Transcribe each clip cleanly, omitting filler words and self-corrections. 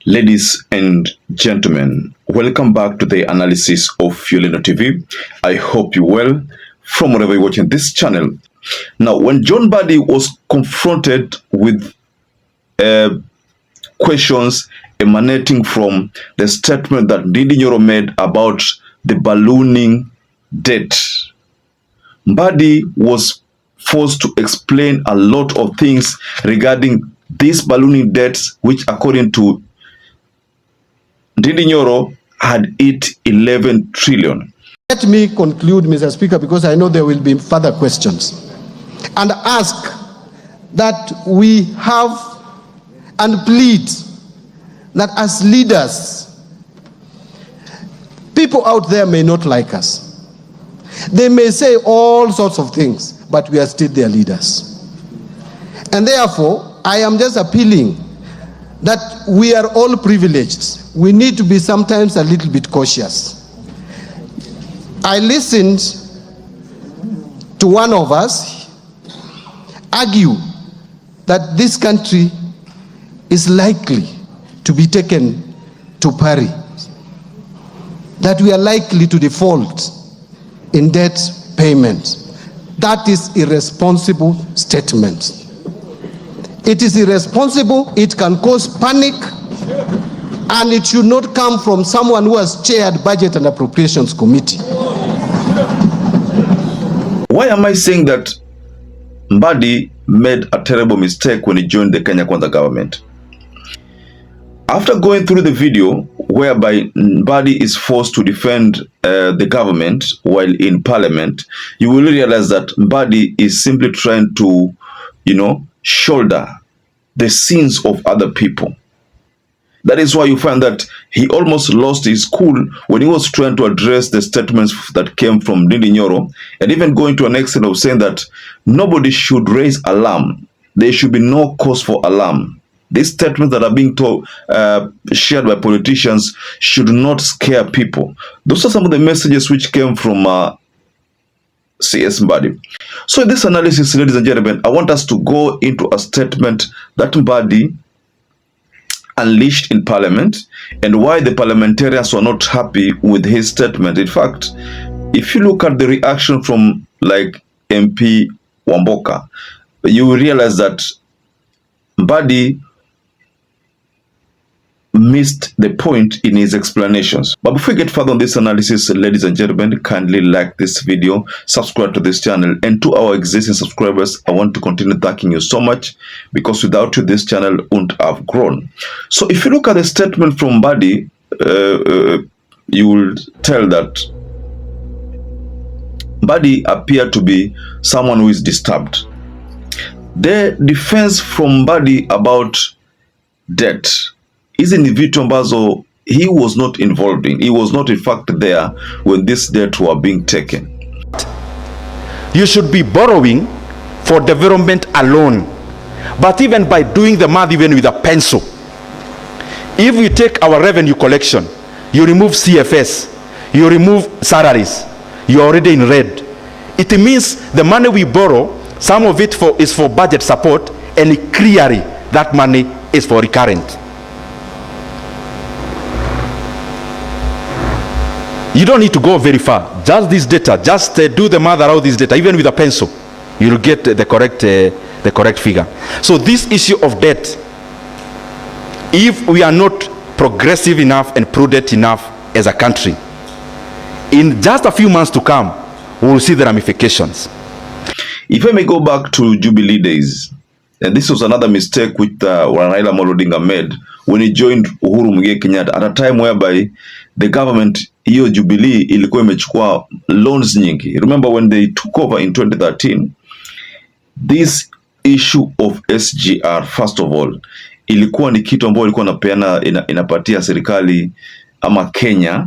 Ladies and gentlemen, welcome back to the analysis of YOLENO TV. I hope you're well from wherever you're watching this channel. Now, when John Mbadi was confronted with questions emanating from the statement that NDINDI made about the ballooning debt, Mbadi was forced to explain a lot of things regarding these ballooning debts, which according to NDINDI had hit 11 trillion. Let me conclude, Mr. Speaker, because I know there will be further questions, and ask that we have and plead that as leaders, people out there may not like us. They may say all sorts of things, but we are still their leaders. And therefore, I am just appealing that we are all privileged. We need to be sometimes a little bit cautious. I listened to one of us argue that this country is likely to be taken to pari, that we are likely to default in debt payment. That is irresponsible statement. It is irresponsible, it can cause panic, and it should not come from someone who has chaired Budget and Appropriations Committee. Why am I saying that Mbadi made a terrible mistake when he joined the Kenya Kwanza government? After going through the video whereby Mbadi is forced to defend the government while in parliament, you will realize that Mbadi is simply trying to, shoulder the sins of other people. That is why you find that he almost lost his cool when he was trying to address the statements that came from NDINDI, and even going to an extent of saying that nobody should raise alarm. There should be no cause for alarm. These statements that are being shared by politicians should not scare people. Those are some of the messages which came from CS Mbadi. So in this analysis, ladies and gentlemen, I want us to go into a statement that Mbadi unleashed in parliament and why the parliamentarians were not happy with his statement. In fact, if you look at the reaction from like MP Wamboka, you will realize that Mbadi missed the point in his explanations. But before we get further on this analysis, ladies and gentlemen, kindly like this video, subscribe to this channel, and to our existing subscribers, I want to continue thanking you so much, because without you, this channel wouldn't have grown. So if you look at the statement from Mbadi, you will tell that Mbadi appeared to be someone who is disturbed. The defense from Mbadi about debt isn't vitu ambazo he was not involved in. He was not in fact there when this debt were being taken. You should be borrowing for development alone. But even by doing the math even with a pencil, if we take our revenue collection, you remove CFS, you remove salaries, you're already in red. It means the money we borrow, some of it is for budget support, and clearly that money is for recurrent. You don't need to go very far. Just this data, just do the math around this data, even with a pencil, you'll get the correct figure. So this issue of debt, if we are not progressive enough and prudent enough as a country, in just a few months to come, we will see the ramifications. If I may go back to Jubilee days, and this was another mistake which Raila Amolo Odinga made when he joined Uhuru Muigai Kenyatta at a time whereby the government, hiyo Jubilee, ilikuwa imechukua loans nyingi. Remember when they took over in 2013, this issue of SGR, first of all, ilikuwa ni kitu ambayo ilikuwa inapatia serikali ama Kenya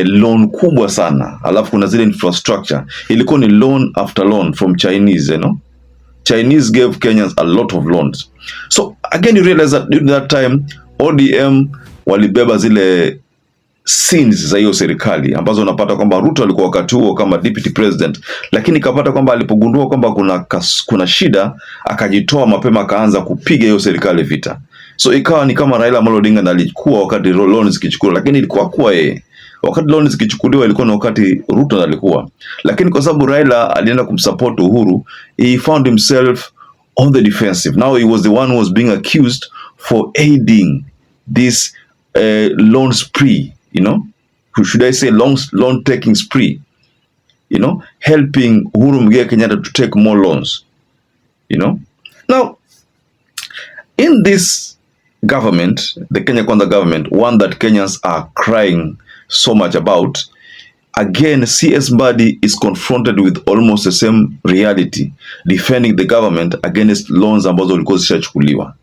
loan kubwa sana. Alafu kuna zile infrastructure, ilikuwa ni loan after loan from Chinese, Chinese gave Kenyans a lot of loans. So again, you realize that during that time ODM walibeba zile sins za hiyo serikali ambazo unapata kwamba Ruto alikuwa wakati huo kama deputy president, lakini kapata kwamba alipogundua kwamba kuna shida akajitoa mapema, akaanza kupiga hiyo serikali vita. So ikawa ni kama Raila Amolo Odinga ndiye alikuwa wakati loans zikichukuliwa, lakini ilikuwa kwa yeye. Wakati loans zikichukuliwa ilikuwa na wakati Ruto alikuwa. Lakini kwa sababu Raila alienda kumsupport Uhuru, he found himself on the defensive. Now he was the one who was being accused for aiding this loan spree, you know, should I say loan taking spree, you know, helping Uhuru Muigai Kenyatta to take more loans, you know. Now, in this government, the Kenya Kwanza government, one that Kenyans are crying so much about, again, CS Mbadi is confronted with almost the same reality, defending the government against loans ambazo zilikuwa zishachukuliwa.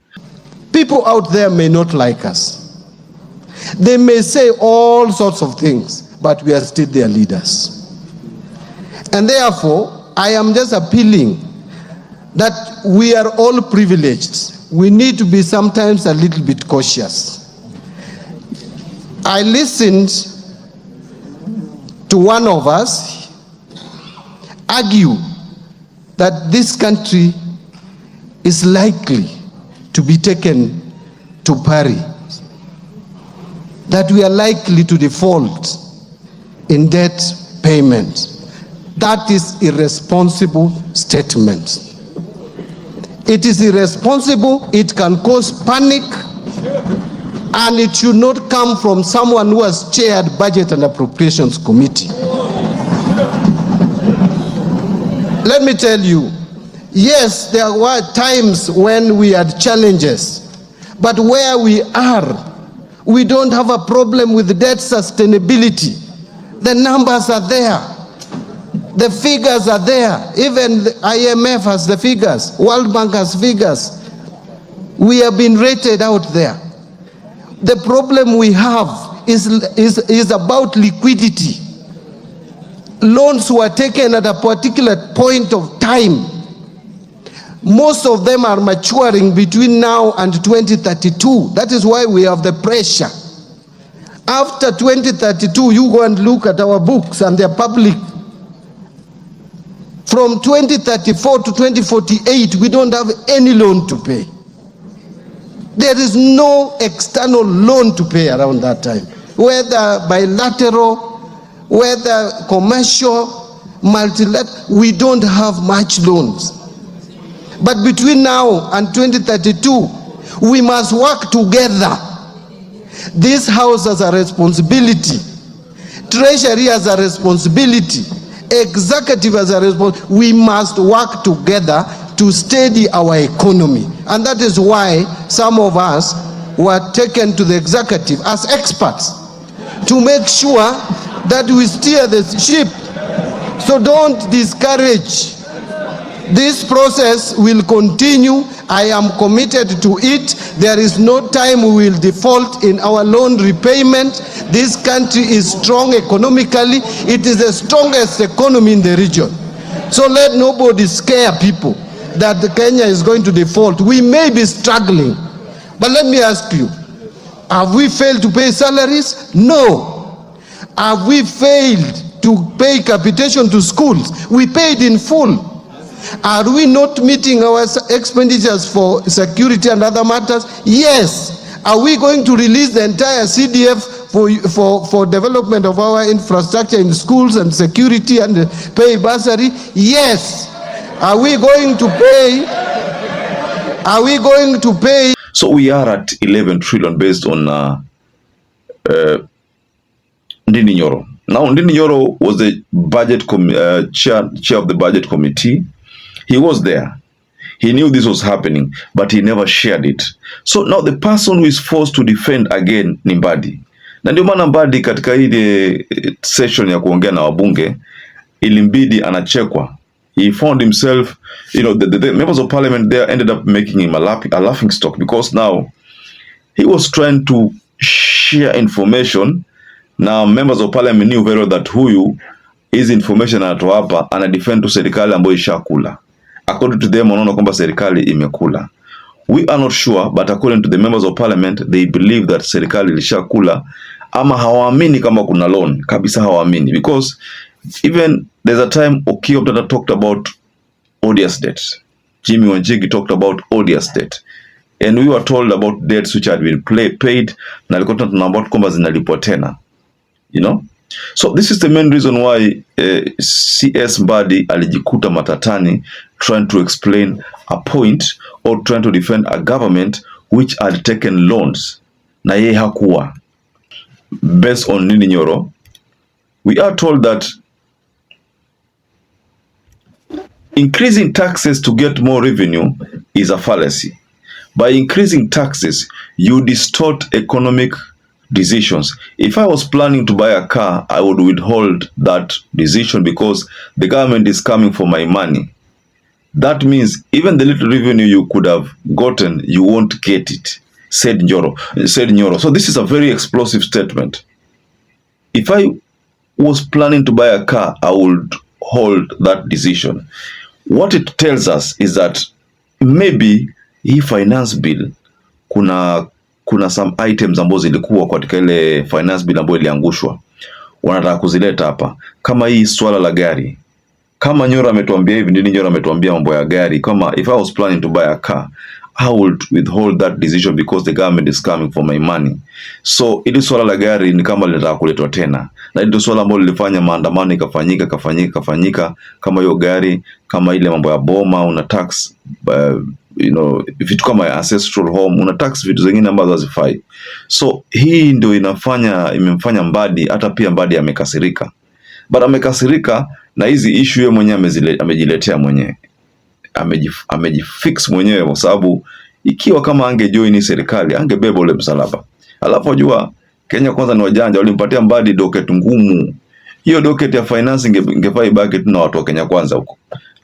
People out there may not like us. They may say all sorts of things, but we are still their leaders. And therefore, I am just appealing that we are all privileged. We need to be sometimes a little bit cautious. I listened to one of us argue that this country is likely to be taken to pari, that we are likely to default in debt payment. That is irresponsible statement. It is irresponsible, it can cause panic, and it should not come from someone who has chaired Budget and Appropriations Committee. Let me tell you, yes, there were times when we had challenges, but where we are, we don't have a problem with debt sustainability. The numbers are there. The figures are there. Even the IMF has the figures. World Bank has figures. We have been rated out there. The problem we have is about liquidity. Loans were taken at a particular point of time. Most of them are maturing between now and 2032. That is why we have the pressure. After 2032, you go and look at our books and they're public. From 2034 to 2048, we don't have any loan to pay. There is no external loan to pay around that time. Whether bilateral, whether commercial, multilateral, we don't have much loans. But between now and 2032, we must work together. This House has a responsibility. Treasury has a responsibility. Executive has a responsibility. We must work together to steady our economy. And that is why some of us were taken to the executive as experts to make sure that we steer the ship. So don't discourage. This process will continue. I am committed to it. There is no time we will default in our loan repayment. This country is strong economically. It is the strongest economy in the region. So let nobody scare people that Kenya is going to default. We may be struggling. But let me ask you, have we failed to pay salaries? No. Have we failed to pay capitation to schools? We paid in full. Are we not meeting our expenditures for security and other matters? Yes. Are we going to release the entire CDF for development of our infrastructure in schools and security and pay bursary? Yes. Are we going to pay? Are we going to pay? So we are at 11 trillion based on NDINDI. Now NDINDI was the budget chair of the budget committee. He was there. He knew this was happening, but he never shared it. So now the person who is forced to defend again ni Mbadi. Na ndio maana Mbadi katika ile session ya kuongea na wabunge ilimbidi anachekwa. He found himself, you know, the members of parliament there ended up making him a laughing stock, because now he was trying to share information. Now members of parliament knew very well that huyu is information anatoa hapa ana defend to serikali ambayo ishakula. According to them, wanaona kwamba serikali imekula. We are not sure, but according to the members of parliament, they believe that serikali ilishakula, ama hawaamini kama kuna loan. Kabisa hawaamini, because even there's a time Okiya Obtata talked about odious debt. Jimmy Wanjigi talked about odious debt. and we were told about debts which had been paid, na alikuwa tunaambiwa kwamba zinalipwa tena, you know. So this is the main reason why CS Mbadi alijikuta matatani trying to explain a point or trying to defend a government which had taken loans na yeye hakuwa. Based on nini Nyoro, we are told that increasing taxes to get more revenue is a fallacy. By increasing taxes, you distort economic decisions. If I was planning to buy a car, I would withhold that decision because the government is coming for my money. That means even the little revenue you could have gotten, you won't get it, said Nyoro. So this is a very explosive statement. If I was planning to buy a car, I would hold that decision. What it tells us is that maybe hii finance bill kuna some items ambazo zilikuwa katika ile finance bill ambayo iliangushwa, wanataka kuzileta hapa, kama hii swala la gari. Kama Nyoro ametuambia hivi, nini Nyoro ametuambia mambo ya gari, kama if I was planning to buy a car, I would withhold that decision because the government is coming for my money. So ili swala la gari ni kama linataka kuletwa tena, na ile swala ambalo lilifanya maandamano ikafanyika kama hiyo gari, kama ile mambo ya boma una tax, you know, vitu kama ancestral home una tax, vitu zingine ambazo hazifai. So hii ndio imemfanya Mbadi, hata pia Mbadi amekasirika, but amekasirika na hizi issue yeye mwenyewe amejiletea mwenyewe, amejifix mwenyewe, kwa sababu ikiwa kama angejoin serikali angebeba ule msalaba. Alafu unajua Kenya kwanza ni wajanja, walimpatia Mbadi docket ngumu. Hiyo docket ya finance ingefai baki tu na watu wa Kenya kwanza huko.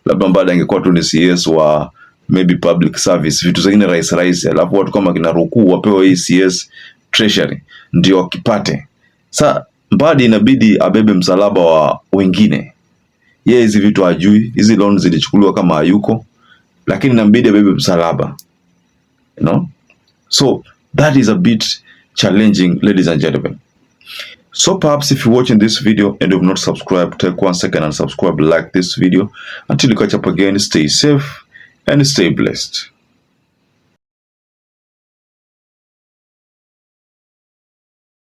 Labda Mbadi angekuwa tu ni CS wa maybe public service, vitu zingine rais, alafu watu kama kina Rukuu wapewe hii CS treasury ndio wakipate. Sasa Mbadi inabidi abebe msalaba wa wengine. Yeye hizi vitu hajui, hizi loans zilichukuliwa kama hayuko, lakini inabidi abebe msalaba, you know. So that is a bit challenging, ladies and gentlemen. So perhaps if you're watching this video and you have not subscribed, take 1 second and subscribe, like this video. Until you catch up again, stay safe and stay blessed.